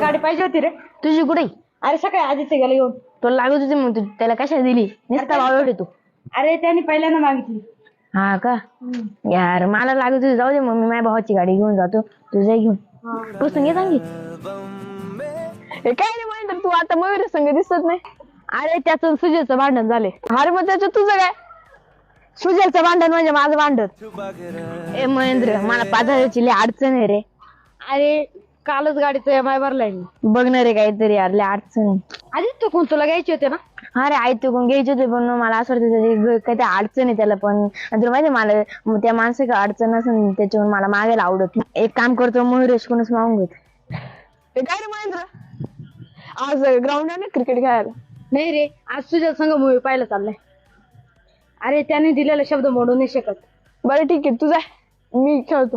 गाडी पाहिजे होती रे. तुझी कुठे? अरे सकाळी आधीच गेला येऊन. तो लागत होती मग तू त्याला कशाला दिली? नुसता बावळ तू. अरे त्याने पहिल्यांदा मागितली. हा का? यार मला लागत होती, जाऊ दे मग मी माझ्या भावाची गाडी घेऊन जातो, तू जाई घेऊन. पुसून घे चांगली. हे काय रे महेंद्र, तू आता मयूर संग दिसत नाही. अरे त्याचं सुजलचं भांडण झाले. अरे मग त्याच्यात तुझं काय? सुजलचं भांडण म्हणजे माझं भांडण. ए महेंद्र, मला 5,000ची लय अडचण आहे रे. अरे कालच गाडीचा EMI भरलाय मी. बघणार आहे काहीतरी यार, लय अडचण आहे. आधीच तो कोण तुला घ्यायचे होते ना. अरे आई तू कोण घ्यायचे होते, पण मला असं वाटतं काही अडचण आहे त्याला. पण तुला माहिती मला त्या माणसाची अडचण असेल त्याच्यावर मला मागायला आवडत नाही. एक काम करतो, मयुरेश कोणच मागून घेतो. हे काय रे महेंद्र, आज ग्राउंड आहे ना क्रिकेट खेळायला? नाही रे, आज तुझ्या संग मूवी पाहायला चाललाय. अरे त्याने दिलेला शब्द मोडू नाही शकत. बरं ठीक आहे, तुझा मी खेळतो.